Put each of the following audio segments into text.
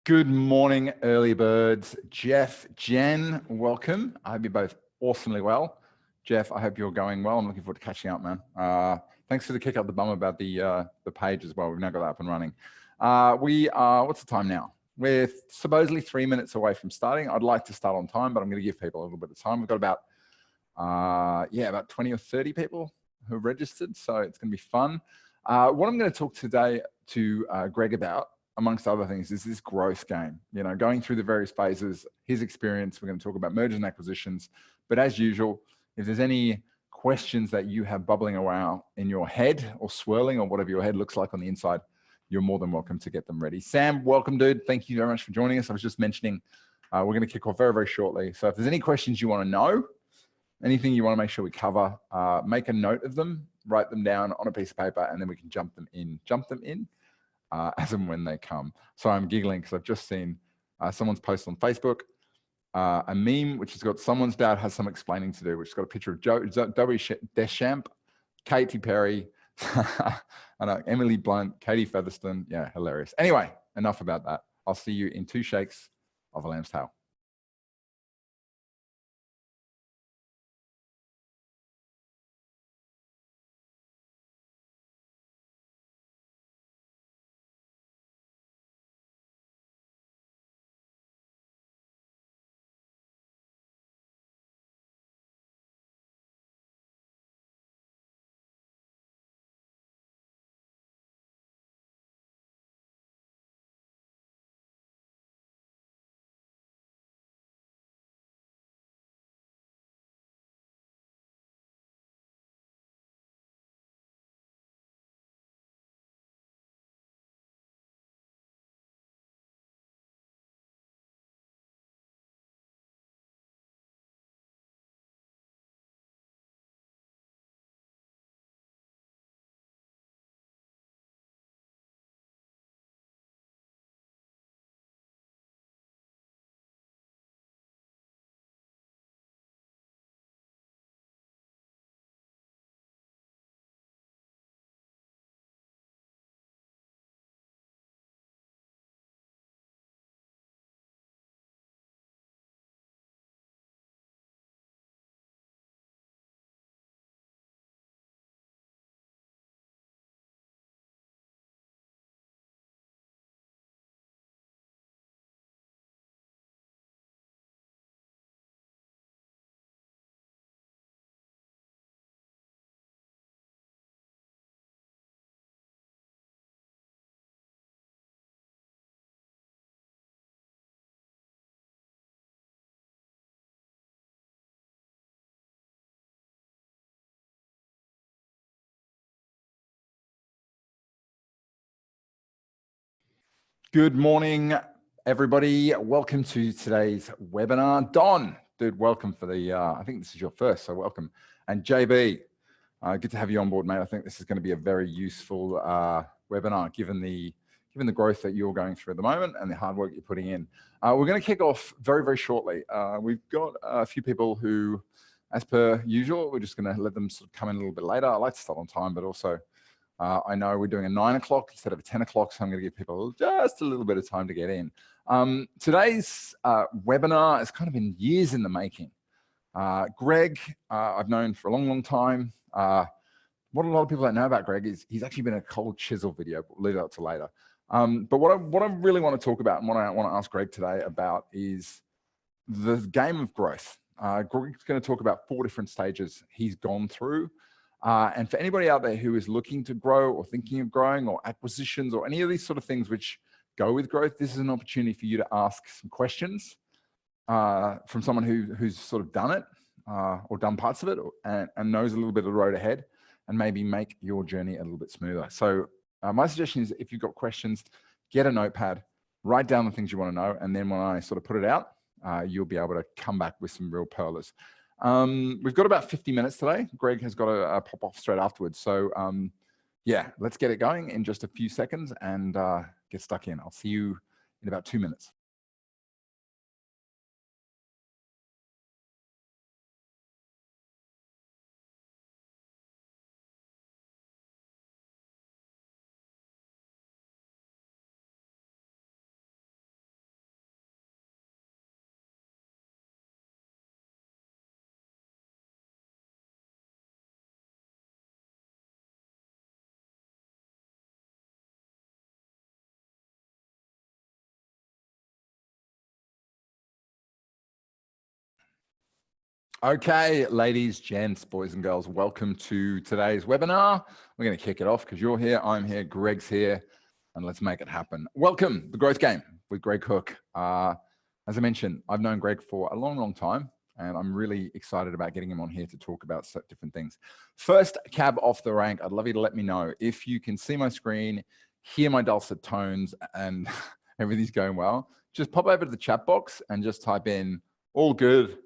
Good morning, early birds. Jeff, Jen, welcome. I hope you're both awesomely well. Jeff, I hope you're going well. I'm looking forward to catching up, man. Thanks for the kick up the bum about the page as well. We've now got that up and running. What's the time now? We're supposedly 3 minutes away from starting. I'd like to start on time, but I'm going to give people a little bit of time. We've got about 20 or 30 people who have registered, so it's going to be fun. What I'm going to talk today to Greg about, amongst other things, is this growth game. You know, going through the various phases, his experience. We're going to talk about mergers and acquisitions. But as usual, if there's any questions that you have bubbling around in your head or swirling or whatever your head looks like on the inside, you're more than welcome to get them ready. Sam, welcome, dude. Thank you very much for joining us. I was just mentioning we're going to kick off very, very shortly. So if there's any questions you want to know, anything you want to make sure we cover, make a note of them, write them down on a piece of paper, and then we can jump them in as and when they come. So I'm giggling because I've just seen someone's post on Facebook, a meme which has got someone's dad has some explaining to do, which has got a picture of Zoe Deschamps, Katy Perry, Emily Blunt, Katie Featherston. Yeah, hilarious. Anyway, enough about that. I'll see you in 2 shakes of a lamb's tail. Good morning, everybody. Welcome to today's webinar. Don, dude, welcome for the, I think this is your first, so welcome. And JB, good to have you on board, mate. I think this is going to be a very useful webinar, given the growth that you're going through at the moment and the hard work you're putting in. We're going to kick off very, very shortly. We've got a few people who, as per usual, we're just going to let them sort of come in a little bit later. I like to start on time, but also I know we're doing a 9 o'clock instead of a 10 o'clock, so I'm going to give people just a little bit of time to get in. Today's webinar has kind of been years in the making. Greg, I've known for a long, long time. What a lot of people don't know about Greg is he's actually been a cold chisel video, but we'll leave that to later. But what I really want to talk about and what I want to ask Greg today about is the game of growth. Greg's going to talk about 4 different stages he's gone through. And for anybody out there who is looking to grow or thinking of growing or acquisitions or any of these sort of things which go with growth, this is an opportunity for you to ask some questions from someone who's sort of done it or done parts of it and knows a little bit of the road ahead and maybe make your journey a little bit smoother. So my suggestion is if you've got questions, get a notepad, write down the things you want to know, and then when I sort of put it out, you'll be able to come back with some real pearlers. We've got about 50 minutes today. Greg has got to pop off straight afterwards. So yeah, let's get it going in just a few seconds and get stuck in. I'll see you in about 2 minutes. Okay, ladies, gents, boys and girls, welcome to today's webinar. We're going to kick it off because you're here, I'm here, Greg's here, and let's make it happen. Welcome, The Growth Game with Greg Cook. As I mentioned, I've known Greg for a long, long time, and I'm really excited about getting him on here to talk about different things. First, cab off the rank, I'd love you to let me know if you can see my screen, hear my dulcet tones, and everything's going well. Just pop over to the chat box and just type in, all good.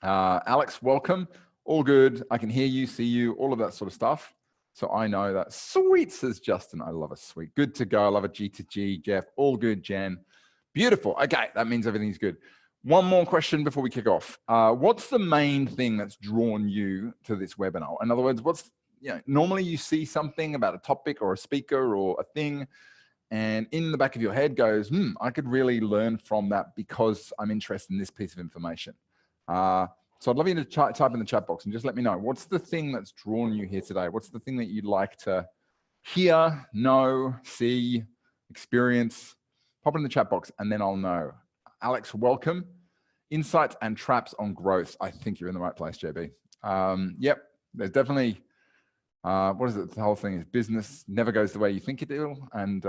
Alex, welcome. All good. I can hear you, see you, all of that sort of stuff. So I know that. Sweet, says Justin. I love a sweet. Good to go. I love a G to G. Jeff, all good. Jen, beautiful. Okay, that means everything's good. One more question before we kick off. What's the main thing that's drawn you to this webinar? In other words, normally you see something about a topic or a speaker or a thing, and in the back of your head goes, I could really learn from that because I'm interested in this piece of information. So I'd love you to type in the chat box and just let me know, what's the thing that's drawn you here today? What's the thing that you'd like to hear, know, see, experience? Pop it in the chat box and then I'll know. Alex, welcome. Insights and traps on growth. I think you're in the right place, JB. Yep, there's definitely, what is it? The whole thing is business never goes the way you think it will. And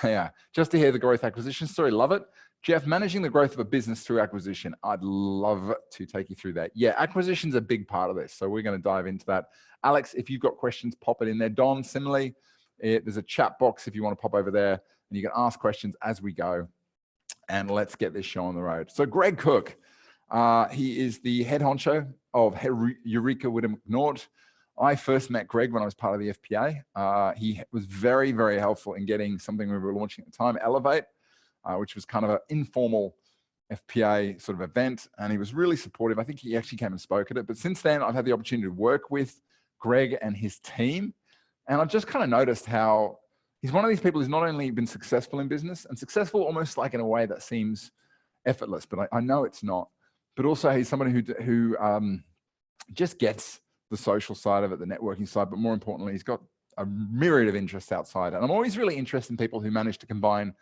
yeah, just to hear the growth acquisition story, love it. Jeff, managing the growth of a business through acquisition. I'd love to take you through that. Yeah, acquisition's a big part of this. So we're going to dive into that. Alex, if you've got questions, pop it in there. Don, similarly, there's a chat box if you want to pop over there and you can ask questions as we go. And let's get this show on the road. So Greg Cook, he is the head honcho of Eureka Whittaker Macnaught. I first met Greg when I was part of the FPA. He was very, very helpful in getting something we were launching at the time, Elevate, which was kind of an informal FPA sort of event. And he was really supportive. I think he actually came and spoke at it. But since then, I've had the opportunity to work with Greg and his team. And I've just kind of noticed how he's one of these people who's not only been successful in business and successful almost like in a way that seems effortless, but I know it's not. But also he's somebody who just gets the social side of it, the networking side, but more importantly, he's got a myriad of interests outside. And I'm always really interested in people who manage to combine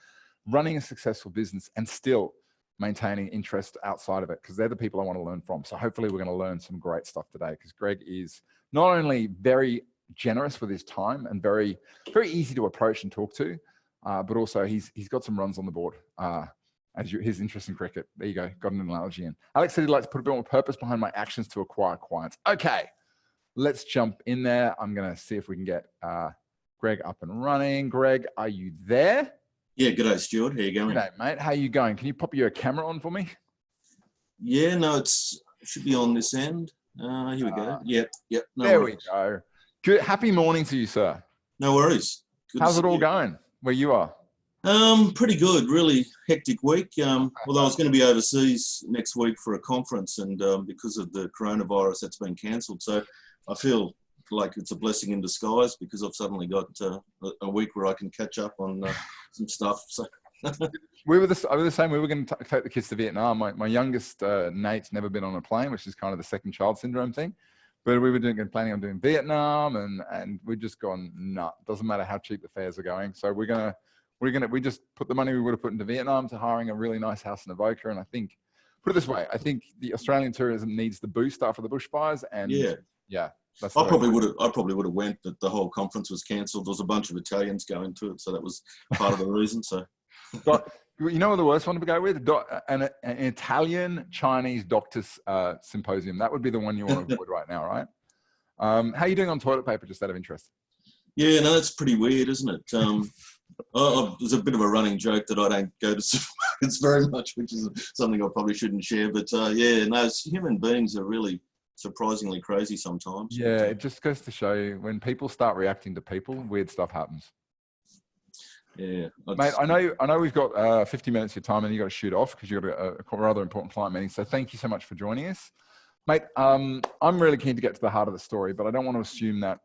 running a successful business and still maintaining interest outside of it, because they're the people I want to learn from. So hopefully we're going to learn some great stuff today, because Greg is not only very generous with his time and very, very easy to approach and talk to, but also he's got some runs on the board. His interest in cricket. There you go. Got an analogy in. Alex said he'd like to put a bit more purpose behind my actions to acquire clients. Okay, let's jump in there. I'm going to see if we can get Greg up and running. Greg, are you there? Yeah, g'day, Stuart. How you going? G'day, mate. How you going? Can you pop your camera on for me? Yeah, no, it should be on this end. Here we go. Yep. No there worries. We go. Good. Happy morning to you, sir. No worries. Good. How's it all going where you are? Pretty good. Really hectic week. Although I was going to be overseas next week for a conference, and because of the coronavirus, that's been cancelled. So I feel like it's a blessing in disguise, because I've suddenly got a week where I can catch up on some stuff. So we were the same. We were going to take the kids to Vietnam. My youngest Nate's never been on a plane, which is kind of the second child syndrome thing. But we were planning on doing Vietnam, and we've just gone, nah, doesn't matter how cheap the fares are going. So we just put the money we would have put into Vietnam to hiring a really nice house in Avoca. And I think, put it this way, I think the Australian tourism needs the boost after the bushfires. And yeah. I probably would have went, but the whole conference was cancelled. There was a bunch of Italians going to it, so that was part of the reason. So, you know what the worst one to go with? An Italian Chinese doctors symposium. That would be the one you want to avoid right now, right? How are you doing on toilet paper? Just out of interest. Yeah, no, that's pretty weird, isn't it? There's a bit of a running joke that I don't go to supermarkets very much, which is something I probably shouldn't share. But yeah, no, human beings are really surprisingly crazy sometimes. Yeah, it just goes to show you, when people start reacting to people, weird stuff happens. Yeah, mate, I know we've got 50 minutes of your time and you got to shoot off because you've got a rather important client meeting. So thank you so much for joining us, mate. I'm really keen to get to the heart of the story, but I don't want to assume that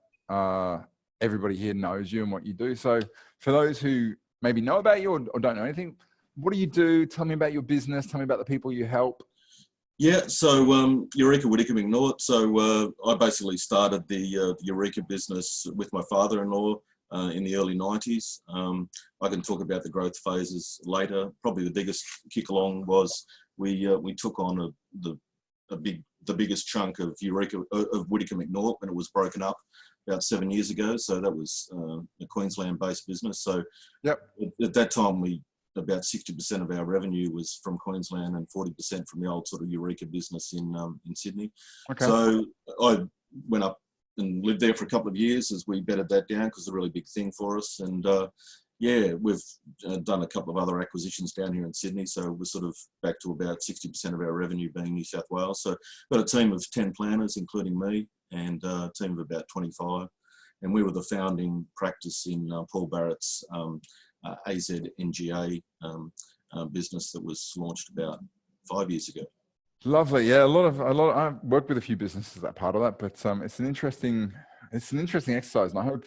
everybody here knows you and what you do. So for those who maybe know about you or don't know anything, what do you do? Tell me about your business. Tell me about the people you help. Yeah, so Eureka Whittaker Macnaught. So I basically started the Eureka business with my father-in-law in the early 90s. I can talk about the growth phases later. Probably the biggest kick along was we took on the biggest chunk of Whittaker Macnaught when it was broken up about 7 years ago. So that was a Queensland-based business. So yep. At that time, about 60% of our revenue was from Queensland and 40% from the old sort of Eureka business in Sydney. Okay. So I went up and lived there for a couple of years as we bedded that down, because it's a really big thing for us. And yeah, we've done a couple of other acquisitions down here in Sydney. So we're sort of back to about 60% of our revenue being New South Wales. So got a team of 10 planners, including me, and a team of about 25. And we were the founding practice in Paul Barrett's AZNGA business that was launched about 5 years ago. Lovely. Yeah, a lot of I've worked with a few businesses that part of that, but it's an interesting exercise, and I hope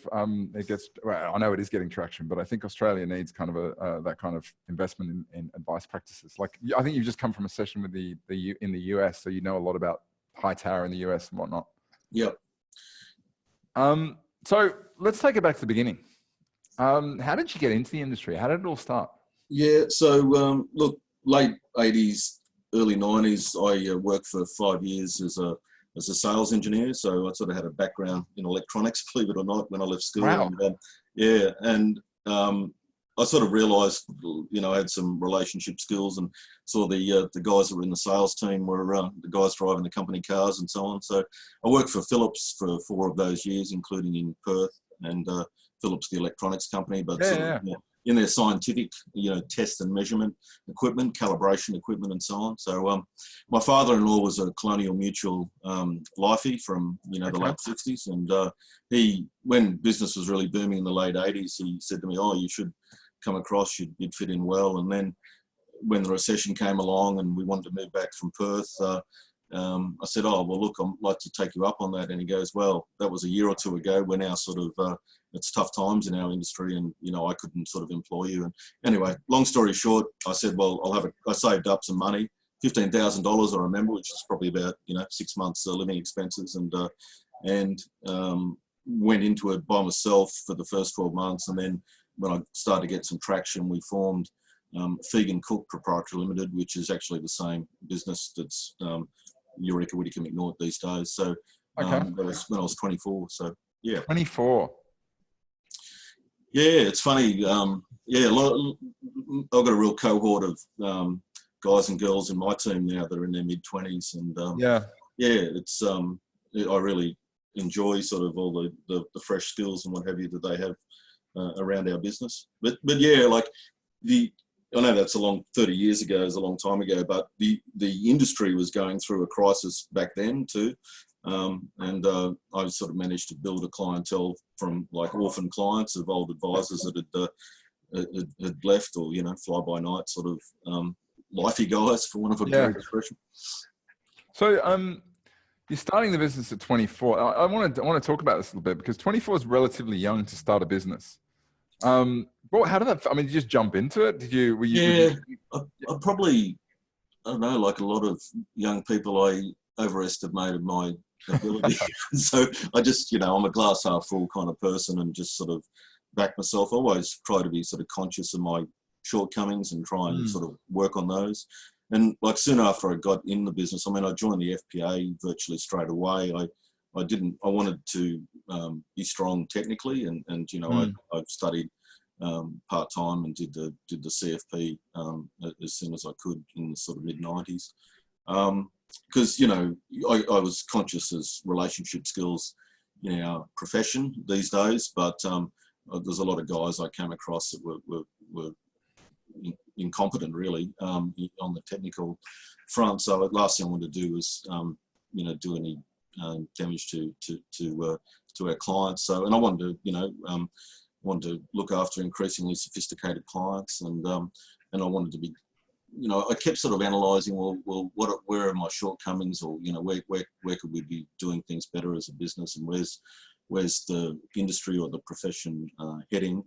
it gets. Well, I know it is getting traction, but I think Australia needs kind of that kind of investment in advice practices. Like, I think you've just come from a session with in the US, so you know a lot about high tower in the US and whatnot. Yep. So let's take it back to the beginning. How did you get into the industry? How did it all start? Yeah. So look, late 80s. Early 90s, I worked for 5 years as a sales engineer. So I sort of had a background in electronics, believe it or not, when I left school. Wow. And I sort of realised, I had some relationship skills, and saw the guys that were in the sales team were the guys driving the company cars and so on. So I worked for Philips for 4 of those years, including in Perth, and Philips, the electronics company, but in their scientific, test and measurement equipment, calibration equipment, and so on. So my father-in-law was a Colonial Mutual lifey from, the late 60s. And when business was really booming in the late 80s, he said to me, "Oh, you should come across, you'd fit in well." And then when the recession came along and we wanted to move back from Perth, I said, "Oh, well, look, I'd like to take you up on that." And he goes, "Well, that was a year or two ago. We're now sort of, it's tough times in our industry, and, I couldn't sort of employ you." And anyway, long story short, I said, "Well, I saved up some money, $15,000, I remember, which is probably about, 6 months living expenses, and went into it by myself for the first 12 months. And then when I started to get some traction, we formed Fegan Cook Proprietary Limited, which is actually the same business that's Eureka Whittaker Macnaught these days. So that was when I was 24. So yeah. 24. Yeah, it's funny. I've got a real cohort of guys and girls in my team now that are in their mid-20s, and it's I really enjoy sort of all the fresh skills and what have you that they have around our business. But yeah, like I know that's 30 years ago is a long time ago, but the industry was going through a crisis back then too. And I sort of managed to build a clientele from like orphan clients of old advisors that had left, or, fly by night sort of lifey guys, for want of a better expression. So you're starting the business at 24. I want to talk about this a little bit, because 24 is relatively young to start a business. Well, how did that? I mean, did you just jump into it? I probably, I don't know, like a lot of young people, I overestimated my ability. So I just, I'm a glass half full kind of person, and just sort of back myself. I always try to be sort of conscious of my shortcomings and try and sort of work on those. And like soon after I got in the business, I mean, I joined the FPA virtually straight away. I wanted to be strong technically, and I studied part-time and did the CFP as soon as I could in the sort of mid-90s. Because, I was conscious as relationship skills in our profession these days, but there's a lot of guys I came across that were incompetent really on the technical front. So the last thing I wanted to do was, do any damage to our clients. So, and I wanted to, look after increasingly sophisticated clients, and I wanted to be, I kept sort of analysing, well, where are my shortcomings, or where could we be doing things better as a business, and where's the industry or the profession heading?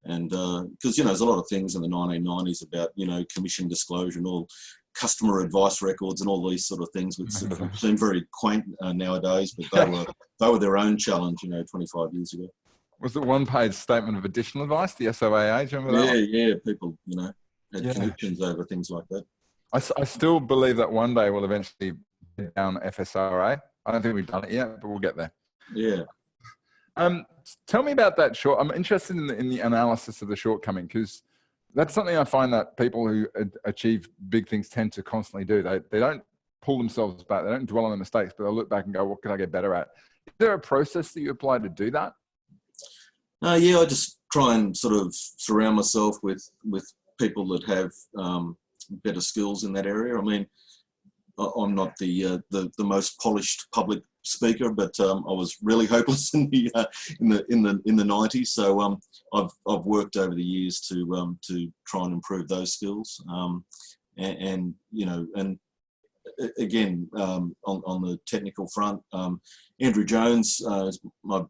And because there's a lot of things in the 1990s about commission disclosure and all customer advice records and all these sort of things, which seem very quaint nowadays, but they were their own challenge 25 years ago. Was the one-page statement of additional advice, the SOAA? Do you remember that one? Yeah. People, had connections over things like that. I still believe that one day we'll eventually down FSRA. I don't think we've done it yet, but we'll get there. Yeah. Tell me about that short. I'm interested in the analysis of the shortcoming, because that's something I find that people who achieve big things tend to constantly do. They don't pull themselves back. They don't dwell on their mistakes, but they'll look back and go, what can I get better at? Is there a process that you apply to do that? Yeah, I just try and sort of surround myself with people that have better skills in that area. I mean, I'm not the most polished public speaker, but I was really hopeless in the 90s. So I've worked over the years to try and improve those skills. And you know, and again, on the technical front, Andrew Jones is my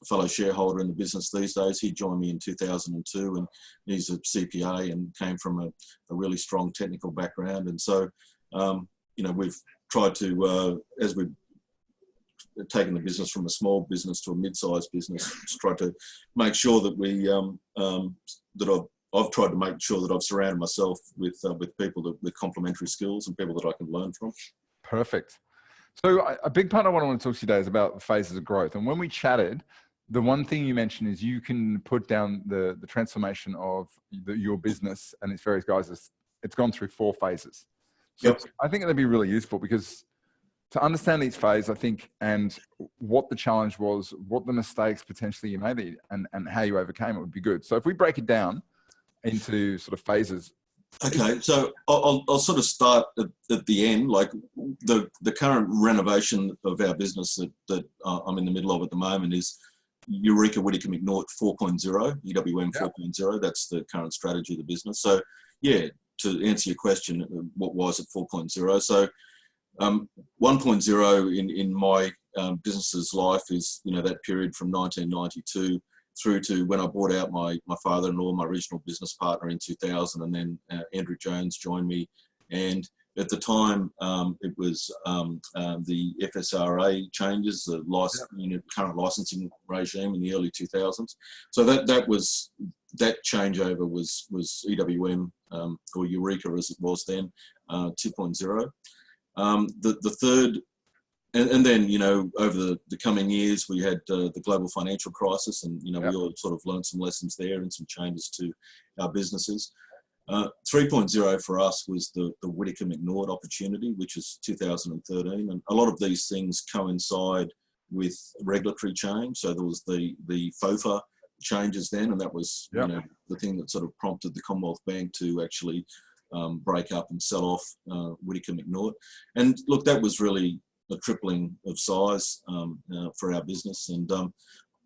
fellow shareholder in the business these days. He joined me in 2002, and he's a CPA and came from a really strong technical background. And so, you know, we've tried to, as we've taken the business from a small business to a mid-sized business, just tried to make sure that we, I've tried to make sure that I've surrounded myself with people with complementary skills and people that I can learn from. Perfect. So a big part of what I want to talk to you today is about the phases of growth. And when we chatted, the one thing you mentioned is you can put down the transformation of your business and its various guys. It's gone through 4 phases. So Yep. I think that'd be really useful, because to understand each phase, I think, and what the challenge was, what the mistakes potentially you made, and how you overcame it would be good. So if we break it down into sort of phases. Okay, so I'll sort of start at the end, like the current renovation of our business that I'm in the middle of at the moment is Eureka Whittaker Macnaught 4.0, EWM 4.0. That's the current strategy of the business. So yeah, to answer your question, what was it 4.0? So 1.0 in my business's life is, you know, that period from 1992 through to when I bought out my father-in-law, my original business partner, in 2000, and then Andrew Jones joined me. And at the time, it was the FSRA changes, the current licensing regime in the early 2000s. So that changeover was EWM or Eureka as it was then, 2.0. The third. And then, you know, over the coming years, we had the global financial crisis, and, you know, we all sort of learned some lessons there and some changes to our businesses. 3.0 for us was the Whittaker Macnaught opportunity, which is 2013. And a lot of these things coincide with regulatory change. So there was the FOFA changes then, and that was, you know, the thing that sort of prompted the Commonwealth Bank to actually break up and sell off Whittaker Macnaught. And look, that was really a tripling of size for our business. And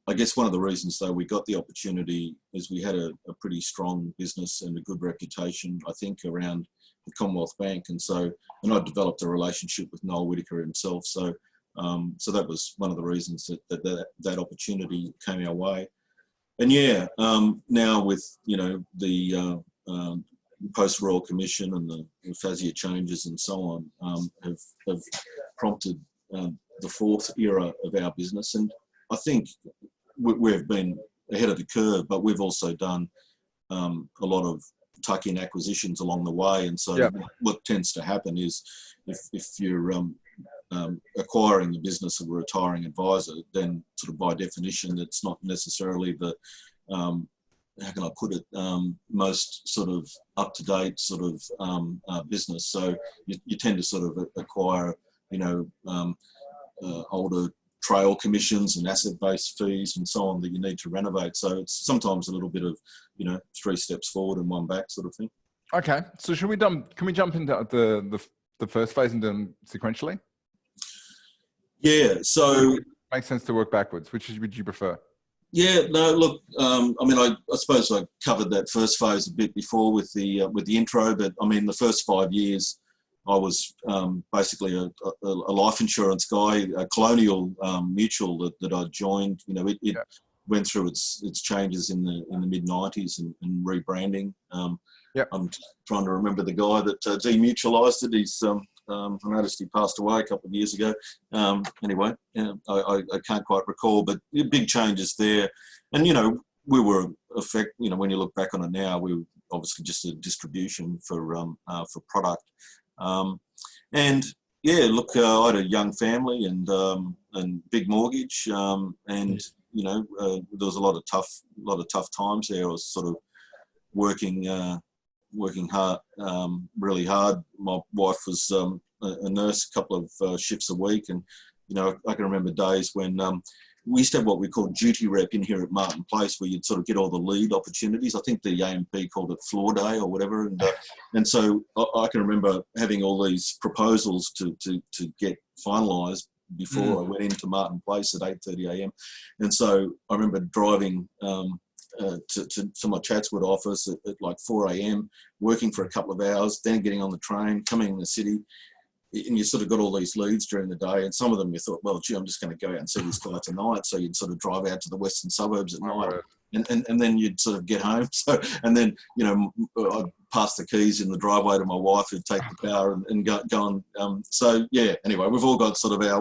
I guess one of the reasons, though, we got the opportunity is we had a pretty strong business and a good reputation, I think, around the Commonwealth Bank. And I developed a relationship with Noel Whittaker himself. So that was one of the reasons that opportunity came our way. And yeah, now with, you know, the post-Royal Commission and the FASIA changes and so on have prompted the 4th era of our business. And I think we've been ahead of the curve, but we've also done a lot of tuck-in acquisitions along the way. And so what tends to happen is if you're acquiring the business of a retiring advisor, then sort of by definition, it's not necessarily the how can I put it, most sort of up-to-date sort of business. So you tend to sort of acquire, you know, older trail commissions and asset-based fees and so on that you need to renovate. So it's sometimes a little bit of, you know, 3 steps forward and 1 back sort of thing. Okay, so can we jump into the first phase and then sequentially? Yeah, so makes sense to work backwards. Which would you prefer? Yeah, no, look, I mean, I suppose I covered that first phase a bit before with the intro, but I mean, the first 5 years, I was basically a life insurance guy, a Colonial Mutual that I joined. You know, it went through its changes in the mid-90s and rebranding. I'm trying to remember the guy that demutualised it. He's I noticed he passed away a couple of years ago. Anyway, I can't quite recall, but big changes there. And, you know, we were you know, when you look back on it now, we were obviously just a distribution for product. And Yeah, look, I had a young family and big mortgage, and there was a lot of tough times there. I was sort of working hard, really hard. My wife was a nurse, a couple of shifts a week, and I can remember days when we used to have what we call duty rep in here at Martin Place, where you'd sort of get all the lead opportunities. I think the AMP called it floor day or whatever, and so I can remember having all these proposals to get finalised before I went into Martin Place at 8:30 a.m. And so I remember driving to my Chatswood office at like 4 a.m., working for a couple of hours, then getting on the train, coming in the city. And you sort of got all these leads during the day, and some of them you thought, well, gee, I'm just going to go out and see this guy tonight. So you'd sort of drive out to the western suburbs at night, and then you'd sort of get home. So, and then I'd pass the keys in the driveway to my wife, who'd take the car and go on. So yeah, anyway, we've all got sort of our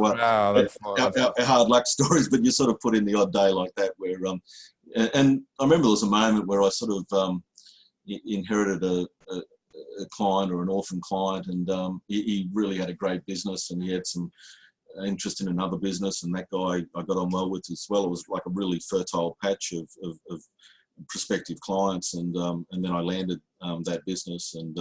hard luck stories, but you sort of put in the odd day like that where and I remember there was a moment where I sort of inherited a client or an orphan client, and he really had a great business, and he had some interest in another business, and that guy I got on well with as well. It was like a really fertile patch of prospective clients, and then I landed that business and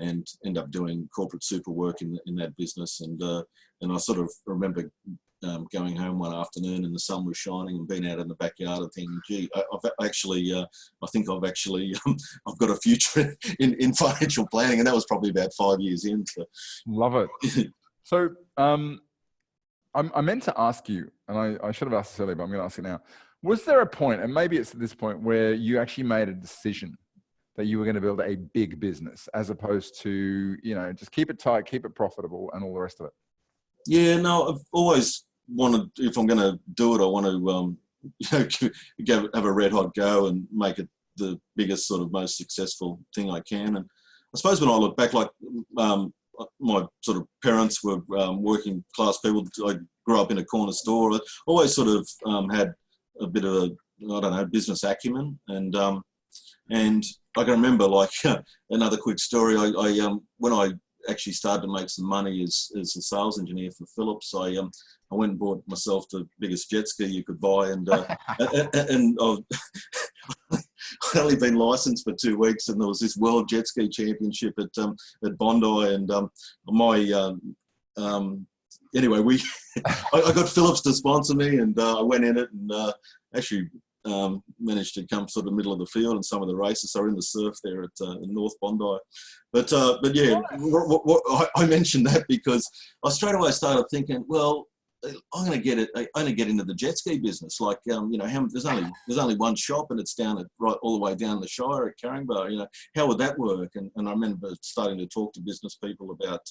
ended up doing corporate super work in that business, and I sort of remember going home one afternoon and the sun was shining and being out in the backyard and thinking, gee, I think I've got a future in financial planning. And that was probably about 5 years in. So. Love it. So I meant to ask you, and I should have asked this earlier, but I'm going to ask it now. Was there a point, and maybe it's at this point, where you actually made a decision that you were going to build a big business as opposed to, just keep it tight, keep it profitable and all the rest of it? Yeah, no, I've always wanted, if I'm going to do it, I want to have a red hot go and make it the biggest, sort of most successful thing I can. And I suppose when I look back, like my sort of parents were working class people. I grew up in a corner store. I always sort of had a bit of business acumen, and I can remember, like, another quick story. I when I actually started to make some money as a sales engineer for Philips, I went and bought myself the biggest jet ski you could buy, and I'd only been licensed for 2 weeks, and there was this World Jet Ski Championship at Bondi, and anyway, I got Philips to sponsor me, and I went in it, and actually managed to come sort of middle of the field in some of the races. So in the surf there at in North Bondi, but yeah, I mentioned that because I straight away started thinking, well, I'm going to get into the jet ski business. Like, there's only one shop, and it's down all the way down the Shire at Caringbah. How would that work? And I remember starting to talk to business people about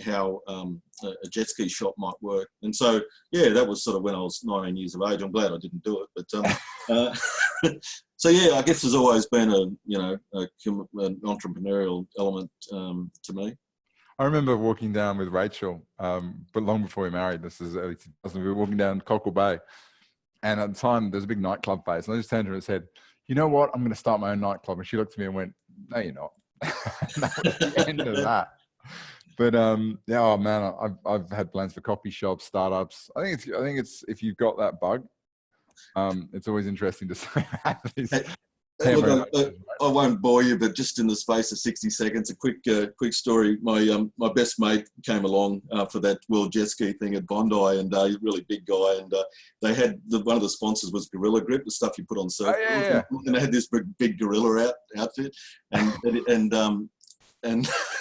how a jet ski shop might work. And so, yeah, that was sort of when I was 19 years of age. I'm glad I didn't do it, but so yeah, I guess there's always been an entrepreneurial element to me. I remember walking down with Rachel, but long before we married. This is early 2000. We were walking down Cockle Bay, and at the time there's a big nightclub phase. And I just turned to her and said, "You know what? I'm going to start my own nightclub." And she looked at me and went, "No, you're not." That was the end of that. But yeah, oh man, I've had plans for coffee shops, startups. I think it's if you've got that bug, it's always interesting to have these. Look, I won't bore you, but just in the space of 60 seconds, a quick story. My best mate came along for that World Jet Ski thing at Bondi, and he's a really big guy. And they had one of the sponsors was Gorilla Grip, the stuff you put on surfboards. Oh, yeah. And they had this big gorilla outfit, and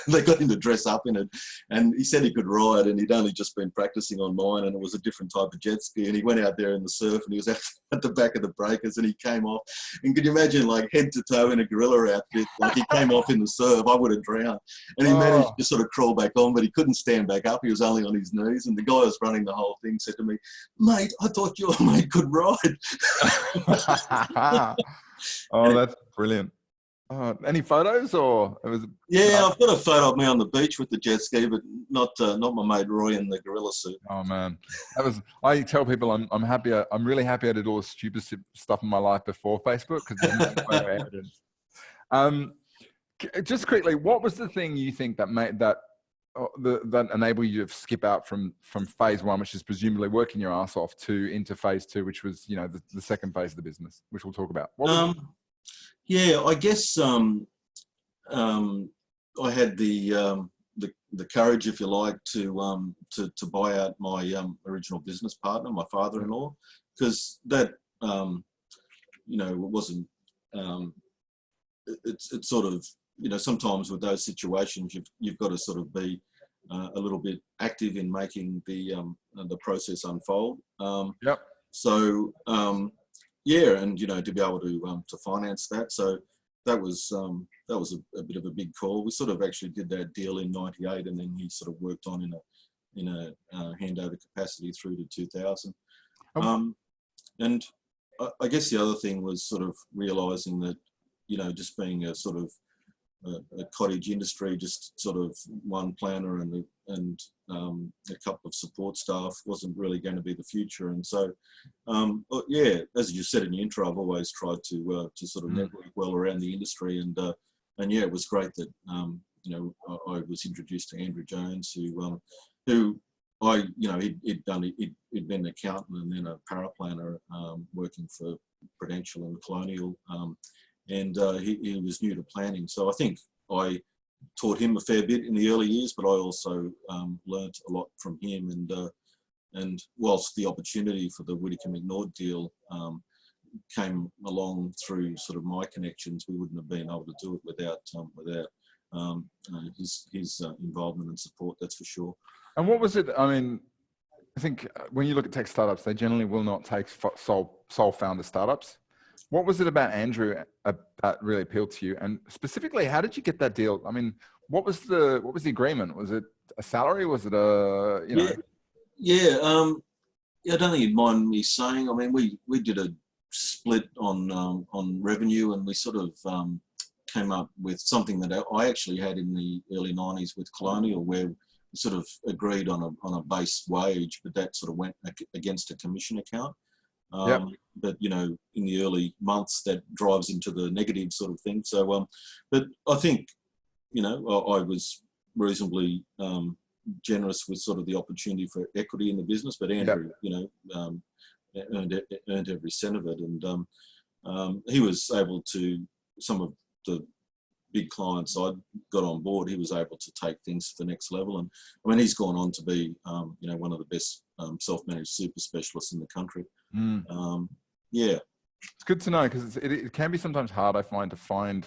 they got him to dress up in it, and he said he could ride, and he'd only just been practicing on mine, and it was a different type of jet ski, and he went out there in the surf, and he was at the back of the breakers, and he came off, and could you imagine, like, head to toe in a gorilla outfit, like he came off in the surf, I would have drowned, and he managed to sort of crawl back on, but he couldn't stand back up, he was only on his knees, and the guy who was running the whole thing said to me, "Mate, I thought your mate could ride." Oh, that's brilliant. Any photos, or it was? Yeah, I've got a photo of me on the beach with the jet ski, but not my mate Roy in the gorilla suit. Oh man, that was. I tell people I'm happy. I'm really happy I did all the stupid stuff in my life before Facebook, because there's no photo evidence. Just quickly, what was the thing you think that that enable you to skip out from phase one, which is presumably working your ass off, into phase two, which was, you know, the second phase of the business, which we'll talk about? Yeah, I guess I had the courage, if you like, to buy out my original business partner, my father-in-law, because that you know, it wasn't. It's sort of, you know, sometimes with those situations, you've got to sort of be a little bit active in making the process unfold. Yep. So yeah, and you know, to be able to finance that, so that was a bit of a big call. We sort of actually did that deal in '98, and then he sort of worked on in a handover capacity through to 2000. And I guess the other thing was sort of realizing that, you know, just being a sort of a cottage industry, just sort of one planner and a couple of support staff wasn't really going to be the future. And so, yeah, as you said in the intro, I've always tried to sort of network well around the industry, and yeah, it was great that you know, I was introduced to Andrew Jones, who I, you know, he'd been an accountant and then a paraplanner working for Prudential and Colonial. And he was new to planning. So I think I taught him a fair bit in the early years, but I also learnt a lot from him. And whilst the opportunity for the Whittaker Macnaught deal came along through sort of my connections, we wouldn't have been able to do it without his involvement and support, that's for sure. And what was it? I mean, I think when you look at tech startups, they generally will not take sole founder startups. What was it about Andrew that really appealed to you? And specifically, how did you get that deal? I mean, what was the agreement? Was it a salary? Was it a, you know? Yeah, I don't think you'd mind me saying. I mean, we did a split on revenue, and we sort of came up with something that I actually had in the early '90s with Colonial, where we sort of agreed on a base wage, but that sort of went against a commission account. Yep. But you know, in the early months, that drives into the negative sort of thing. So, but I think, you know, I was reasonably generous with sort of the opportunity for equity in the business. But Andrew, yep, you know, earned every cent of it, and he was able to, some of the big clients I'd got on board, he was able to take things to the next level. And I mean, he's gone on to be, you know, one of the best self-managed super specialists in the country. Yeah, it's good to know, because it can be sometimes hard, I find, to find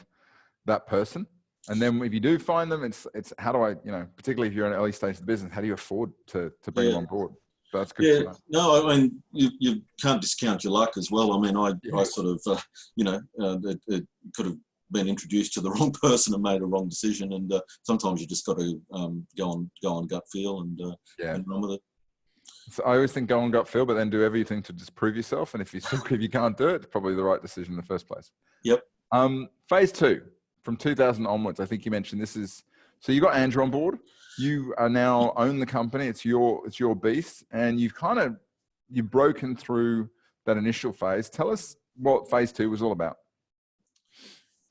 that person. And then if you do find them, it's how do I, you know, particularly if you're in an early stage of the business, how do you afford to bring them on board? So that's good. Yeah, to know. no, I mean, you can't discount your luck as well. I mean, I sort of, you know, it could have been introduced to the wrong person and made a wrong decision, and sometimes you just got to go on gut feel and run with it. So I always think go on gut feel, but then do everything to just prove yourself. And if you can't do it, it's probably the right decision in the first place. Yep. Phase two, from 2000 onwards, I think you mentioned this is, so you got Andrew on board. You are now own the company. It's your beast, and you've broken through that initial phase. Tell us what phase two was all about.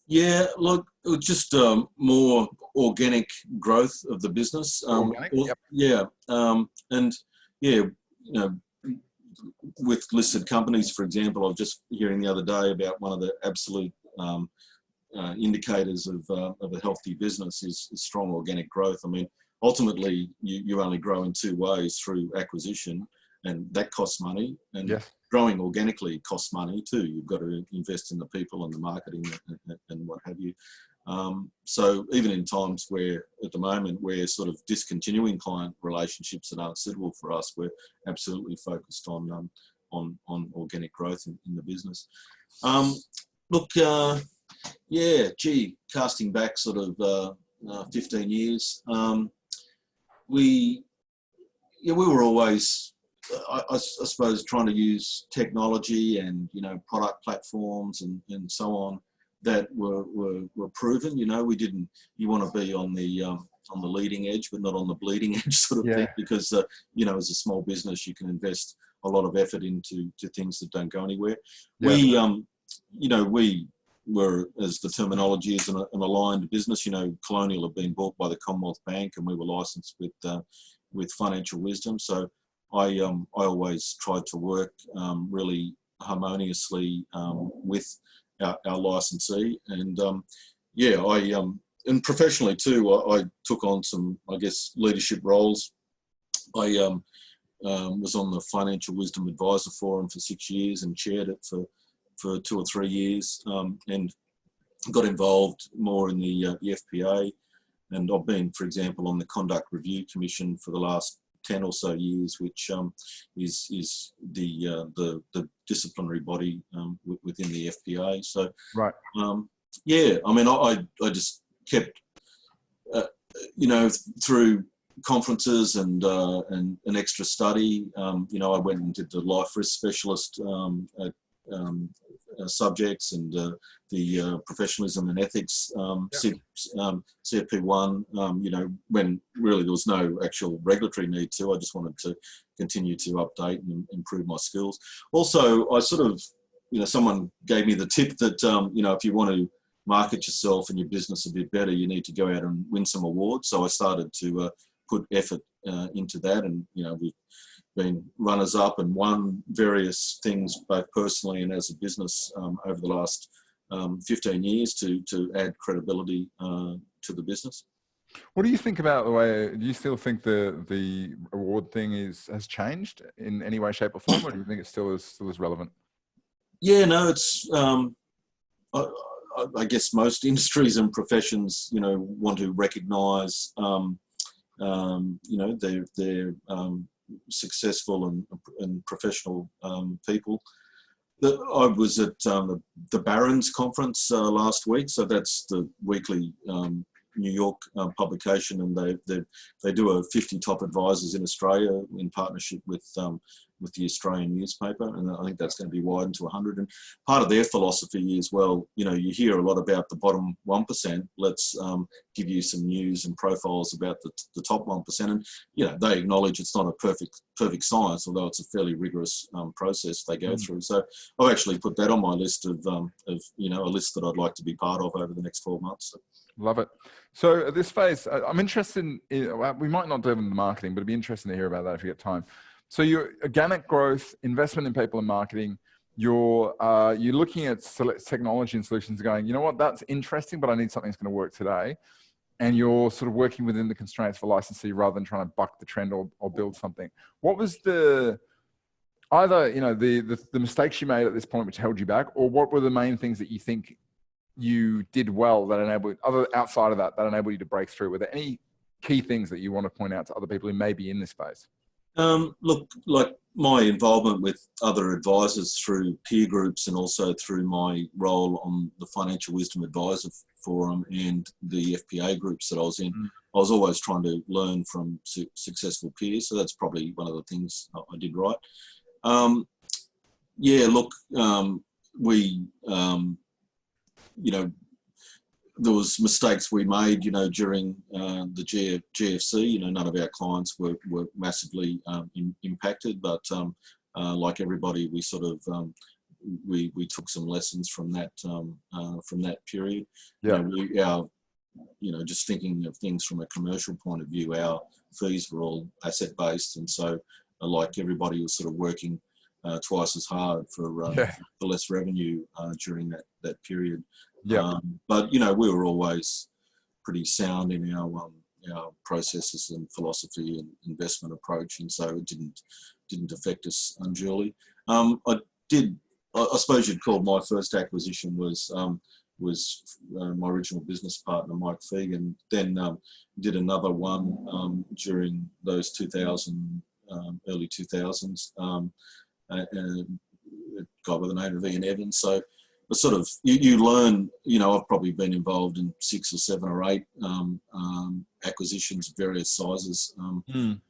Yeah, look, it was just more organic growth of the business. Organic, yep. Yeah, and yeah, you know, with listed companies, for example, I was just hearing the other day about one of the absolute indicators of a healthy business is strong organic growth. I mean, ultimately, you only grow in two ways: through acquisition, and that costs money, and yes, growing organically costs money too. You've got to invest in the people and the marketing and what have you. So even in times where, at the moment, we're sort of discontinuing client relationships that aren't suitable for us, we're absolutely focused on organic growth in the business. Look, yeah, gee, casting back sort of 15 years, we were always, I suppose, trying to use technology and, you know, product platforms and so on that were proven. You know, you want to be on the leading edge, but not on the bleeding edge sort of thing, because, you know, as a small business, you can invest a lot of effort into things that don't go anywhere. Yeah. You know, we we're, as the terminology is, an aligned business. You know, Colonial have been bought by the Commonwealth Bank, and we were licensed with Financial Wisdom. So I always tried to work really harmoniously with our licensee, and and professionally too, I took on some, I guess, leadership roles. I was on the Financial Wisdom Advisor Forum for 6 years and chaired it for 2 or 3 years, and got involved more in the FPA. And I've been, for example, on the Conduct Review Commission for the last 10 or so years, which is the disciplinary body within the FPA. So, right. Yeah, I mean, I just kept, you know, through conferences and an extra study, you know, I went and did the life risk specialist subjects and the professionalism and ethics CFP1, you know, when really there was no actual regulatory need to. I just wanted to continue to update and improve my skills. Also, I sort of, you know, someone gave me the tip that, you know, if you want to market yourself and your business a bit better, you need to go out and win some awards. So I started to put effort into that, and you know, we've been runners up and won various things both personally and as a business over the last 15 years to add credibility to the business. What do you think about the way? Do you still think the award thing has changed in any way, shape, or form, or do you think it still is relevant? Yeah, no, it's. I guess most industries and professions, you know, want to recognise, you know, their successful and professional people. I was at the Barron's conference last week, so that's the weekly New York publication, and they do a 50 top advisors in Australia in partnership with the Australian newspaper, and I think that's going to be widened to 100. And part of their philosophy is, well, you know, you hear a lot about the bottom 1%. Let's give you some news and profiles about the top 1%. And you know, they acknowledge it's not a perfect science, although it's a fairly rigorous process they go through. So I've actually put that on my list of you know, a list that I'd like to be part of over the next 12 months. So. Love it. So at this phase, I'm interested in, we might not do it in the marketing, but it'd be interesting to hear about that if you get time. So your organic growth, investment in people and marketing, you're looking at select technology and solutions going, you know what, that's interesting, but I need something that's going to work today. And you're sort of working within the constraints for licensee rather than trying to buck the trend or build something. What was either, you know, the mistakes you made at this point which held you back, or what were the main things that you think you did well that enabled, outside of that enabled you to break through? Were there any key things that you want to point out to other people who may be in this space? Look, like my involvement with other advisors through peer groups and also through my role on the Financial Wisdom Advisor Forum and the FPA groups that I was in, I was always trying to learn from successful peers. So that's probably one of the things I did right. Yeah, look, we, you know, there was mistakes we made, you know, during the GFC. You know, none of our clients were massively impacted, but like everybody, we sort of we took some lessons from that period. Yeah. You know, just thinking of things from a commercial point of view, our fees were all asset based, and so like everybody was sort of working twice as hard for less revenue during that period. Yeah. But you know, we were always pretty sound in our processes and philosophy and investment approach, and so it didn't affect us unduly. I suppose you'd call my first acquisition was my original business partner Mike Feig, and then did another one during those early 2000s. And a guy by the name of Ian Evans. So sort of you learn, you know, I've probably been involved in 6 or 7 or 8 acquisitions of various sizes in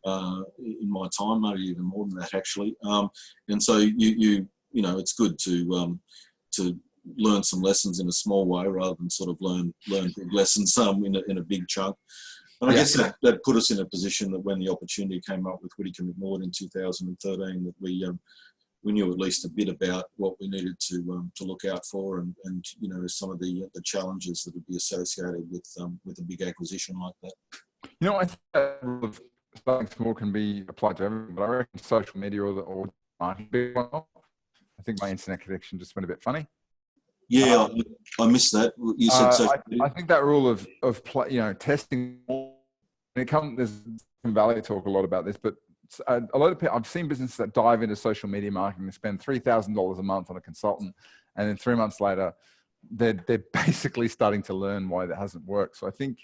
my time, maybe even more than that actually. And so you know, it's good to learn some lessons in a small way rather than sort of learn big lessons in a big chunk. And I guess that put us in a position that when the opportunity came up with Whittaker Macnaught in 2013, that we knew at least a bit about what we needed to look out for, and you know, some of the challenges that would be associated with a big acquisition like that. You know, I think that rule of starting small can be applied to everything, but I reckon social media or marketing. I think my internet connection just went a bit funny. Yeah, I missed that. You said social media. I think that rule of you know, testing. There's some Valley talk a lot about this, but a lot of people, I've seen businesses that dive into social media marketing and spend $3,000 a month on a consultant, and then 3 months later, they're basically starting to learn why that hasn't worked. So I think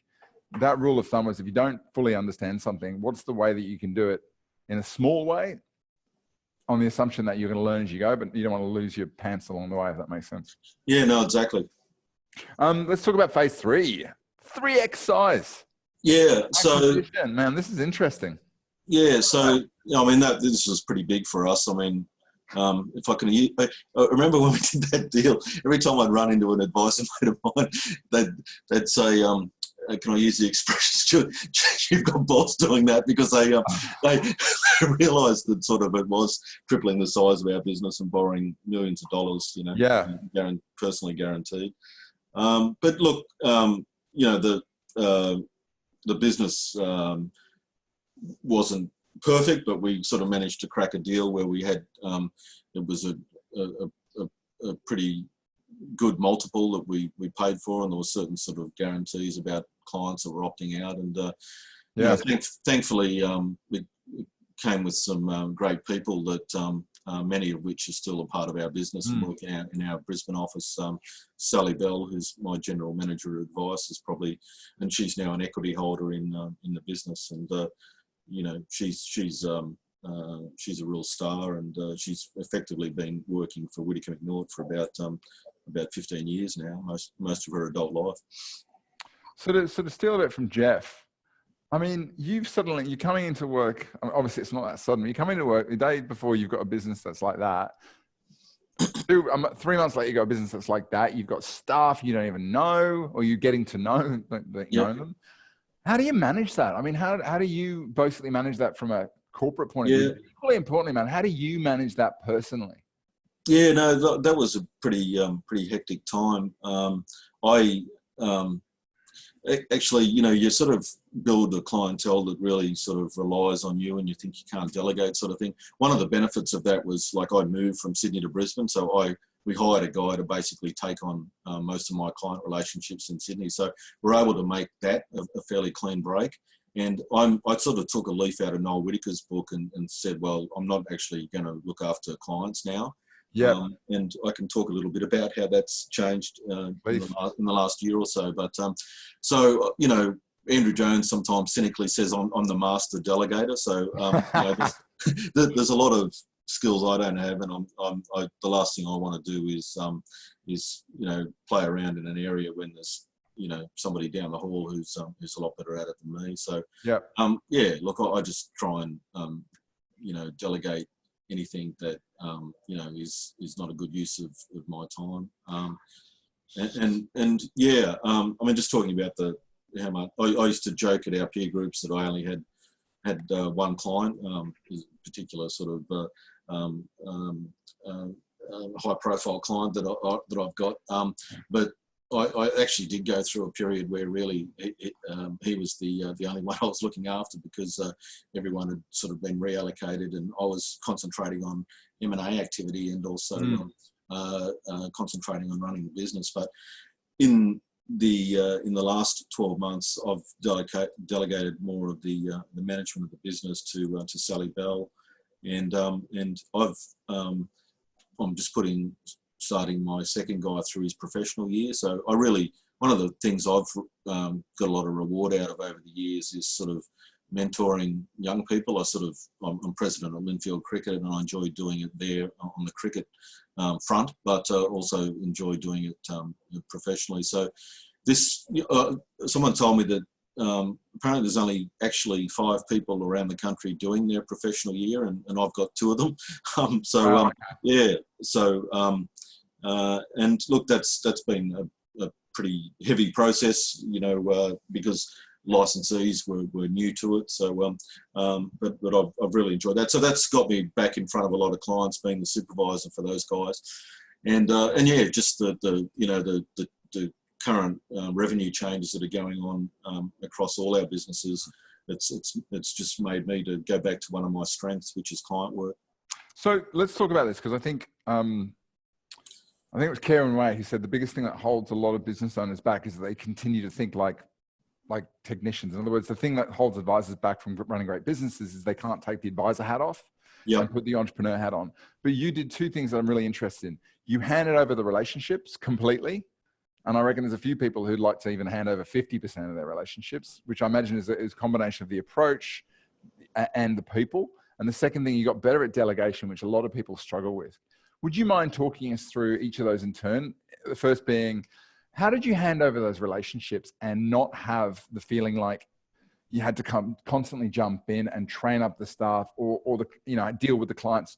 that rule of thumb is, if you don't fully understand something, what's the way that you can do it in a small way, on the assumption that you're going to learn as you go, but you don't want to lose your pants along the way, if that makes sense. Yeah, no, exactly. Let's talk about phase 3. 3x size. Yeah, so man, this is interesting. Yeah, so I mean, this was pretty big for us. I mean, if I can, I remember when we did that deal. Every time I'd run into an advisor mate of mine, they'd say, "Can I use the expression? You've got balls doing that," because they realised that sort of it was tripling the size of our business and borrowing millions of dollars. You know, yeah, personally guaranteed. But look, you know, the business wasn't perfect, but we sort of managed to crack a deal where we had it was a pretty good multiple that we paid for, and there were certain sort of guarantees about clients that were opting out, and you know, thankfully it came with some great people that many of which are still a part of our business and working out in our Brisbane office. Sally Bell, who's my general manager of advice, is probably, and she's now an equity holder in the business, and you know, she's a real star, and she's effectively been working for Whittaker Macnaught for about 15 years now, most of her adult life. So to steal a bit from Jeff, I mean, you're coming into work. Obviously, it's not that sudden. You come into work the day before you've got a business that's like that. 3 months later, you've got a business that's like that. You've got staff you don't even know, or you're getting to know know them. How do you manage that? I mean, how do you basically manage that from a corporate point of view? Equally importantly, man, how do you manage that personally? Yeah, no, that was a pretty hectic time. Actually, you know, you sort of build a clientele that really sort of relies on you, and you think you can't delegate, sort of thing. One of the benefits of that was, like, I moved from Sydney to Brisbane, so we hired a guy to basically take on most of my client relationships in Sydney. So we're able to make that a fairly clean break. And I sort of took a leaf out of Noel Whittaker's book and said, well, I'm not actually going to look after clients now. Yeah. And I can talk a little bit about how that's changed in the last year or so. But so, you know, Andrew Jones sometimes cynically says I'm the master delegator. So you know, there's a lot of skills I don't have, and the last thing I want to do is you know, play around in an area when there's, you know, somebody down the hall who's a lot better at it than me. So yeah, look, I just try and you know, delegate anything that you know, is not a good use of my time. And yeah, I mean, just talking about how much I used to joke at our peer groups that I only had one client, a particular sort of high profile client that I've got, but I actually did go through a period where really he was the only one I was looking after, because everyone had sort of been reallocated, and I was concentrating on M&A activity and also concentrating on running the business. But in the last 12 months, I've delegated more of the management of the business to Sally Bell, and I'm just starting my second guy through his professional year. So one of the things I've got a lot of reward out of over the years is sort of mentoring young people. I'm president of Linfield Cricket, and I enjoy doing it there on the cricket front, but also enjoy doing it professionally. So someone told me that apparently there's only actually 5 people around the country doing their professional year, and I've got 2 of them. Yeah. So and look, that's been a pretty heavy process, you know, because licensees were new to it. So, but I've really enjoyed that. So that's got me back in front of a lot of clients, being the supervisor for those guys, and yeah, just the current revenue changes that are going on across all our businesses. It's just made me to go back to one of my strengths, which is client work. So let's talk about this, because I think it was Karen Way who said the biggest thing that holds a lot of business owners back is that they continue to think like technicians. In other words, the thing that holds advisors back from running great businesses is they can't take the advisor hat off and put the entrepreneur hat on. But you did two things that I'm really interested in. You handed over the relationships completely. And I reckon there's a few people who'd like to even hand over 50% of their relationships, which I imagine is a combination of the approach and the people. And the second thing, you got better at delegation, which a lot of people struggle with. Would you mind talking us through each of those in turn? The first being, how did you hand over those relationships and not have the feeling like you had to constantly jump in and train up the staff, or deal with the clients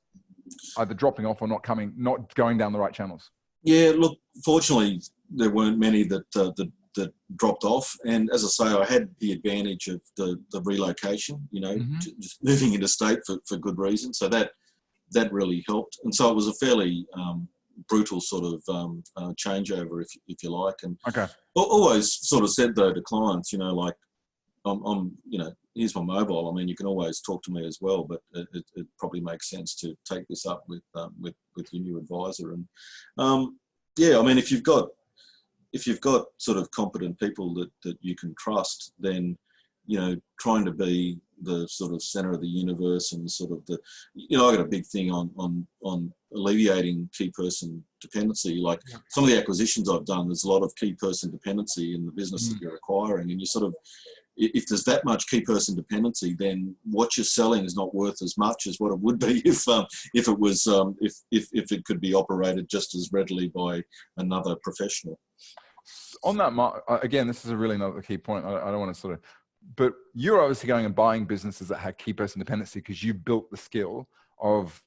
either dropping off or not going down the right channels? Yeah, look, fortunately, there weren't many that dropped off. And as I say, I had the advantage of the relocation, just moving interstate for good reason. So that really helped. And so it was a fairly brutal sort of changeover, if you like. And okay. Always sort of said, though, to clients, here's my mobile. I mean, you can always talk to me as well, but it probably makes sense to take this up with your new advisor. And yeah, I mean, if you've got sort of competent people that you can trust, then trying to be the sort of center of the universe and sort of I got a big thing on alleviating key person dependency. Like some of the acquisitions I've done, there's a lot of key person dependency in the business that you're acquiring, and you sort of, if there's that much key person dependency, then what you're selling is not worth as much as what it would be if it was if it could be operated just as readily by another professional. On that, again, this is a really another key point. I don't want to sort of, but you're obviously going and buying businesses that had key person dependency because you built the skill of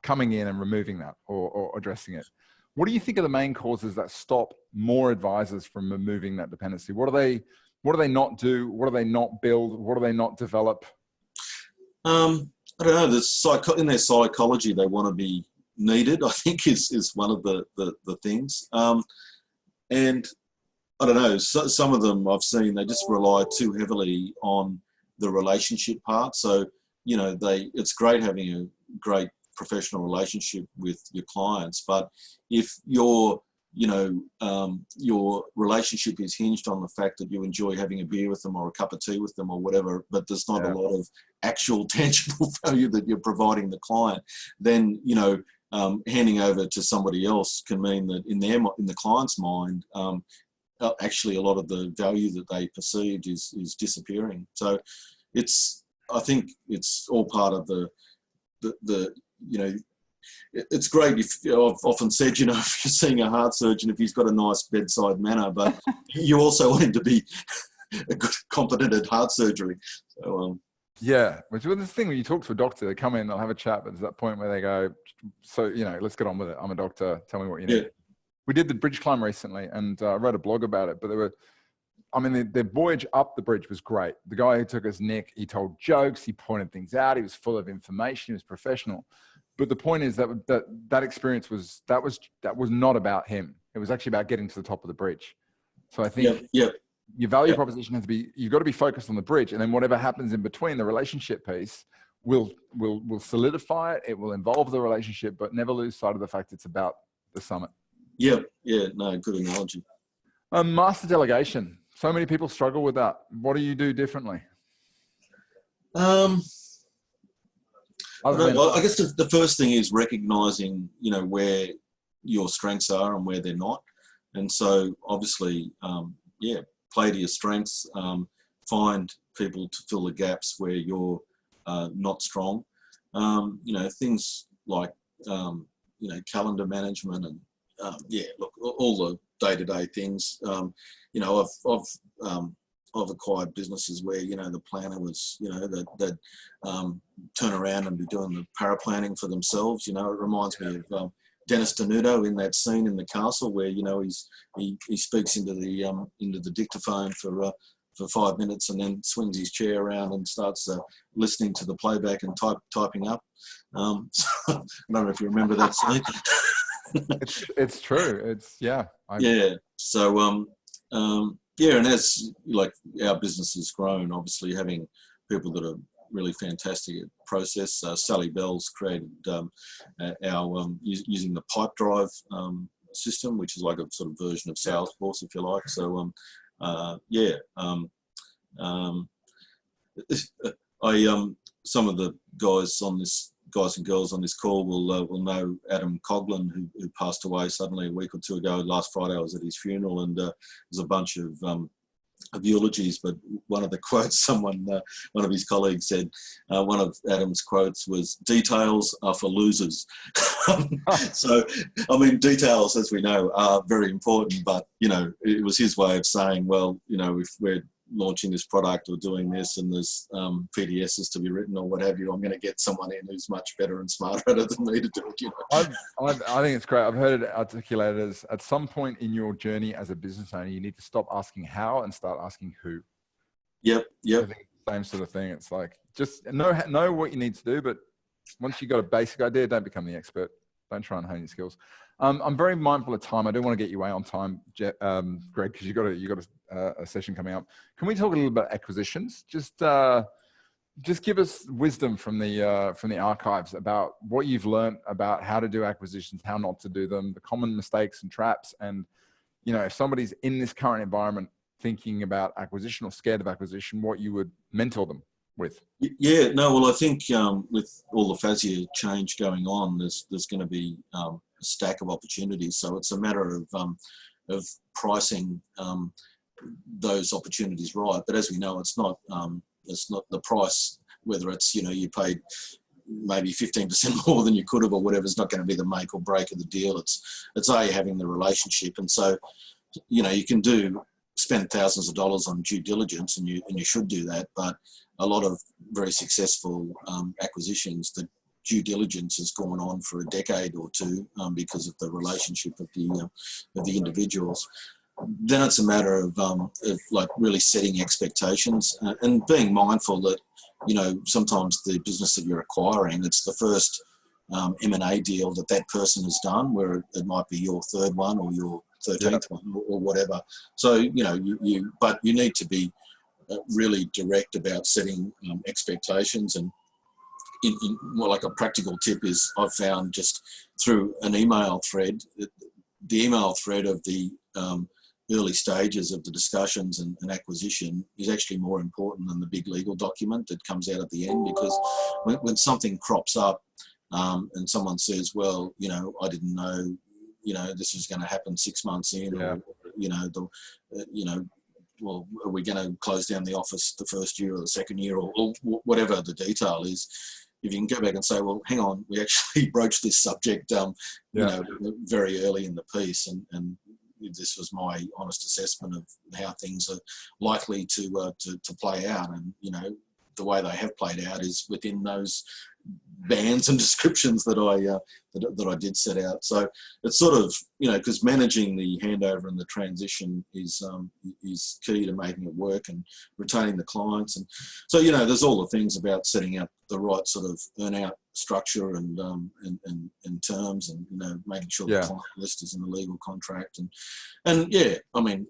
coming in and removing that or addressing it. What do you think are the main causes that stop more advisors from removing that dependency? What do they not do? What do they not build? What do they not develop? I don't know. In their psychology, they want to be needed, I think is one of the things. And I don't know, some of them I've seen, they just rely too heavily on the relationship part. So, it's great having a great professional relationship with your clients, but if your relationship is hinged on the fact that you enjoy having a beer with them or a cup of tea with them or whatever, but there's not a lot of actual tangible value that you're providing the client, then, handing over to somebody else can mean that in the client's mind, actually a lot of the value that they perceived is disappearing. So I think it's all part of the it's great if, I've often said, if you're seeing a heart surgeon, if he's got a nice bedside manner, but you also want him to be a good, competent at heart surgery. So, yeah, which is the thing when you talk to a doctor, they come in, they'll have a chat, but there's that point where they go, so, let's get on with it. I'm a doctor. Tell me what you need. Yeah. We did the bridge climb recently, and I wrote a blog about it, but their voyage up the bridge was great. The guy who took us, Nick, he told jokes, he pointed things out, he was full of information, he was professional. But the point is that experience was not about him. It was actually about getting to the top of the bridge. So I think your value proposition has to be, you've got to be focused on the bridge, and then whatever happens in between, the relationship piece will solidify it. It will involve the relationship, but never lose sight of the fact it's about the summit. Yeah, no, good analogy. Master delegation. So many people struggle with that. What do you do differently? I guess the first thing is recognizing, where your strengths are and where they're not. And so obviously, play to your strengths, find people to fill the gaps where you're not strong. Things like, calendar management and, all the day-to-day things. I've acquired businesses where, the planner was, they'd turn around and be doing the paraplanning for themselves. It reminds me of Dennis Denuto in that scene in the castle where, he speaks into the dictaphone for for 5 minutes and then swings his chair around and starts listening to the playback and typing up. So, I don't know if you remember that scene. It's true. It's yeah. Yeah. So yeah, and as like our business has grown, obviously having people that are really fantastic at process. Sally Bell's created our using the pipe drive system, which is like a sort of version of Salesforce, if you like. So yeah, some of the guys and girls on this call will know Adam Coughlin, who passed away suddenly a week or two ago. Last Friday I was at his funeral, and there's a bunch of eulogies, but one of the quotes one of his colleagues said, one of Adam's quotes was, "Details are for losers." So, I mean, details, as we know, are very important, but, you know, it was his way of saying, well, you know, if we're launching this product or doing this and there's PDSs to be written or what have you, I'm going to get someone in who's much better and smarter at it than me to do it, you know. I think it's great. I've heard it articulated as, at some point in your journey as a business owner, you need to stop asking how and start asking who. Yep. I think it's the same sort of thing. It's like, just know what you need to do, but once you've got a basic idea, don't become the expert. Don't try and hone your skills. I'm very mindful of time. I do want to get you away on time, Greg, because you got a session coming up. Can we talk a little about acquisitions? Just give us wisdom from the archives about what you've learned about how to do acquisitions, how not to do them, the common mistakes and traps, and, you know, if somebody's in this current environment thinking about acquisition or scared of acquisition, what you would mentor them with. Yeah, no, well, I think with all the FASIA change going on, there's going to be a stack of opportunities. So it's a matter of pricing those opportunities right. But as we know, it's not the price, whether it's, you know, you paid maybe 15% more than you could have or whatever, is not going to be the make or break of the deal. It's having the relationship. And so, you know, you can spend thousands of dollars on due diligence, and you should do that, but a lot of very successful acquisitions, the due diligence has gone on for a decade or two because of the relationship of the individuals. Then it's a matter of like really setting expectations and being mindful that, you know, sometimes the business that you're acquiring, it's the first M&A deal that person has done, where it might be your third one or your 13th one or whatever. So, you know, but you need to be really direct about setting expectations. And in more like a practical tip is, I've found just through an email thread, the email thread of the early stages of the discussions and acquisition is actually more important than the big legal document that comes out at the end, because when something crops up and someone says, well, you know, I didn't know, you know, this was going to happen 6 months in, or, you know, well, are we going to close down the office the first year or the second year, or whatever the detail is. If you can go back and say, well, hang on, we actually broached this subject, you know, very early in the piece, and this was my honest assessment of how things are likely to play out, and, you know, the way they have played out is within those bands and descriptions that I did set out. So it's sort of, you know, because managing the handover and the transition is key to making it work and retaining the clients. And so, you know, there's all the things about setting up the right sort of earn-out structure and terms, and, you know, making sure the client list is in the legal contract, and yeah, I mean,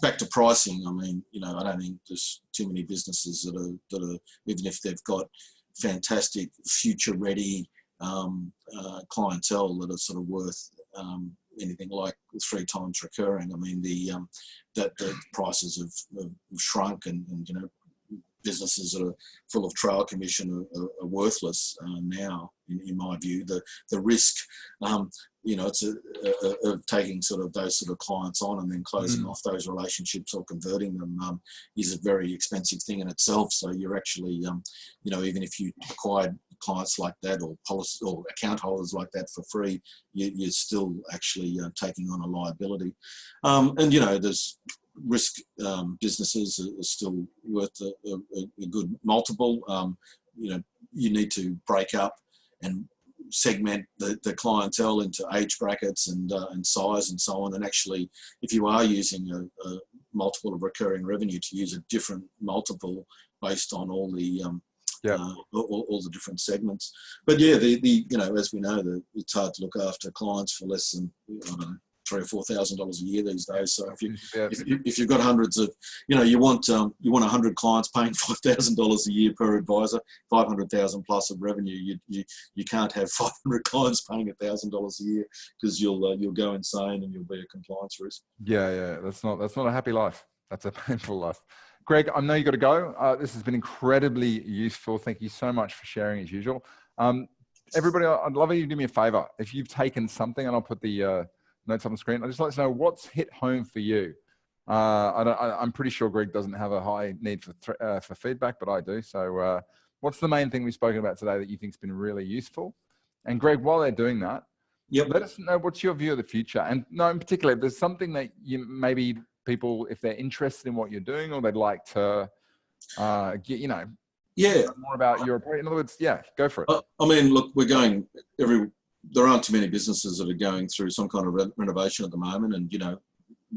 back to pricing, I mean, you know, I don't think there's too many businesses that are even if they've got fantastic future-ready clientele that are sort of worth anything like 3 times recurring. I mean, the prices have shrunk, and, you know, businesses that are full of trail commission are worthless now, in my view. The risk, you know, it's of taking sort of those sort of clients on and then closing off those relationships or converting them is a very expensive thing in itself. So you're actually, you know, even if you acquired clients like that, or policy or account holders like that for free, you're still actually taking on a liability. And, you know, there's risk businesses are still worth a good multiple. You know, you need to break up and segment the clientele into age brackets and size and so on. And actually, if you are using multiple of recurring revenue, to use a different multiple based on all the all the different segments. But yeah, the you know, as we know, it's hard to look after clients for less than, I don't know, $3,000 or $4,000 a year these days. So if you've got hundreds of, you know, you want 100 clients paying $5,000 a year per advisor, 500,000 plus of revenue. You can't have 500 clients paying $1,000 a year, because you'll go insane and you'll be a compliance risk. Yeah. That's not a happy life. That's a painful life. Greg, I know you got to go. This has been incredibly useful. Thank you so much for sharing as usual. Everybody, I'd love you to do me a favor. If you've taken something, and I'll put the notes on the screen, I'd just like to know what's hit home for you. I'm pretty sure Greg doesn't have a high need for feedback, but I do. So what's the main thing we've spoken about today that you think's been really useful? And Greg, while they're doing that, let us know what's your view of the future. And no, in particular, if there's something that you maybe people, if they're interested in what you're doing, or they'd like to get, you know, more about your approach. In other words, go for it. I mean, look, we're going there aren't too many businesses that are going through some kind of renovation at the moment, and you know,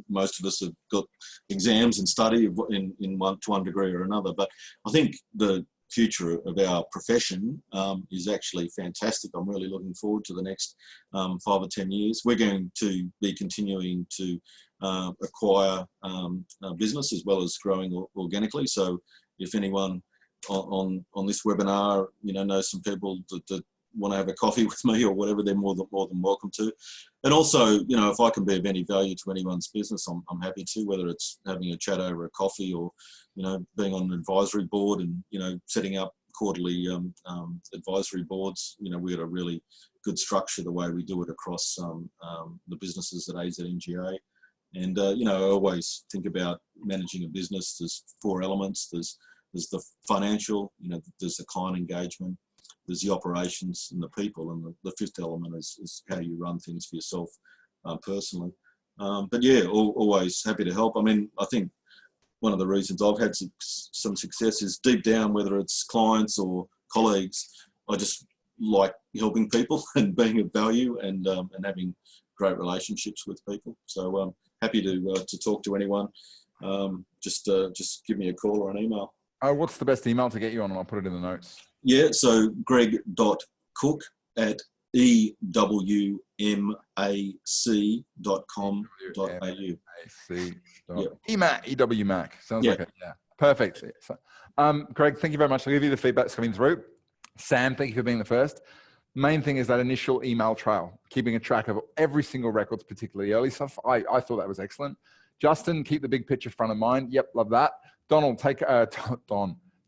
most of us have got exams and study in one degree or another. But I think the future of our profession is actually fantastic. I'm really looking forward to the next 5 or 10 years. We're going to be continuing to acquire business as well as growing organically. So if anyone on this webinar, you know, knows some people that want to have a coffee with me or whatever, they're more than welcome to. And also, you know, if I can be of any value to anyone's business, I'm happy to, whether it's having a chat over a coffee or, you know, being on an advisory board and, you know, setting up quarterly advisory boards. You know, we've got a really good structure the way we do it across the businesses at AZNGA. And, you know, I always think about managing a business. There's 4 elements. There's the financial, you know, there's the client engagement, there's the operations and the people, and the 5th element is how you run things for yourself personally. But yeah, always happy to help. I mean, I think one of the reasons I've had some success is deep down, whether it's clients or colleagues, I just like helping people and being of value and having great relationships with people. So happy to talk to anyone. Just give me a call or an email. What's the best email to get you on? And I'll put it in the notes. Yeah, so greg.cook@ewmac.com.au. EWMAC. Sounds like it. Yeah. Perfect. So, Greg, thank you very much. I'll give you the feedback coming through. Sam, thank you for being the first. Main thing is that initial email trail, keeping a track of every single records, particularly early stuff. I thought that was excellent. Justin, keep the big picture front of mind. Yep, love that. Donald,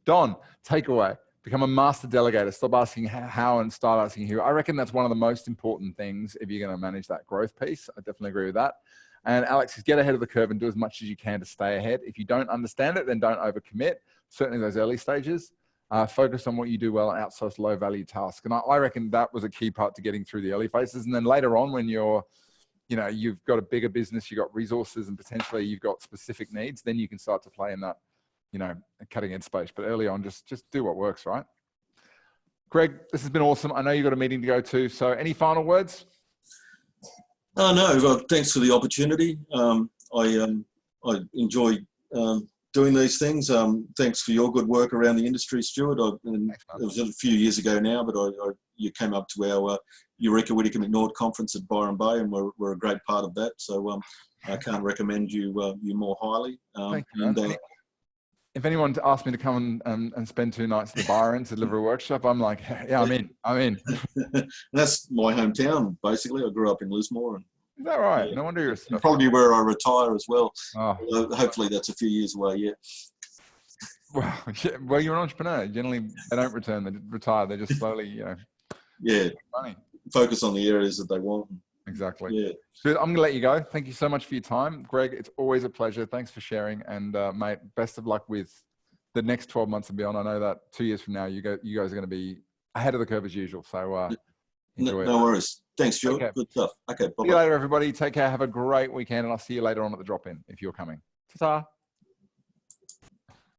Don, take away. Become a master delegator. Stop asking how and start asking who. I reckon that's one of the most important things if you're going to manage that growth piece. I definitely agree with that. And Alex, is get ahead of the curve and do as much as you can to stay ahead. If you don't understand it, then don't overcommit. Certainly those early stages. Focus on what you do well and outsource low value tasks. And I reckon that was a key part to getting through the early phases. And then later on, when you're, you know, you've got a bigger business, you've got resources, and potentially you've got specific needs, then you can start to play in that, you know, cutting edge space. But early on, just do what works, right? Greg, this has been awesome. I know you've got a meeting to go to. So any final words? Oh, no, well, thanks for the opportunity. I enjoy doing these things. Thanks for your good work around the industry, Stuart. It was a few years ago now, but you came up to our Eureka Whittaker Macnaught conference at Byron Bay, and we're a great part of that. So I can't recommend you more highly. Thank you, if anyone asked me to come and spend 2 nights at the Byron to deliver a workshop, I'm like, yeah, I'm in. That's my hometown, basically. I grew up in Lismore. And, is that right? Yeah. No wonder you're probably where I retire as well. Oh. Hopefully that's a few years away yet. Well, you're an entrepreneur. Generally, they don't return. They retire. They just slowly, you know. Yeah. Money. Focus on the areas that they want. Exactly. Yeah. So I'm going to let you go. Thank you so much for your time. Greg, it's always a pleasure. Thanks for sharing. And mate, best of luck with the next 12 months and beyond. I know that 2 years from now, you guys are going to be ahead of the curve as usual. So enjoy it. No worries. Thanks, Stuart. Okay. Good stuff. Okay. Bye-bye. See you later, everybody. Take care. Have a great weekend. And I'll see you later on at the drop-in if you're coming. Ta-ta.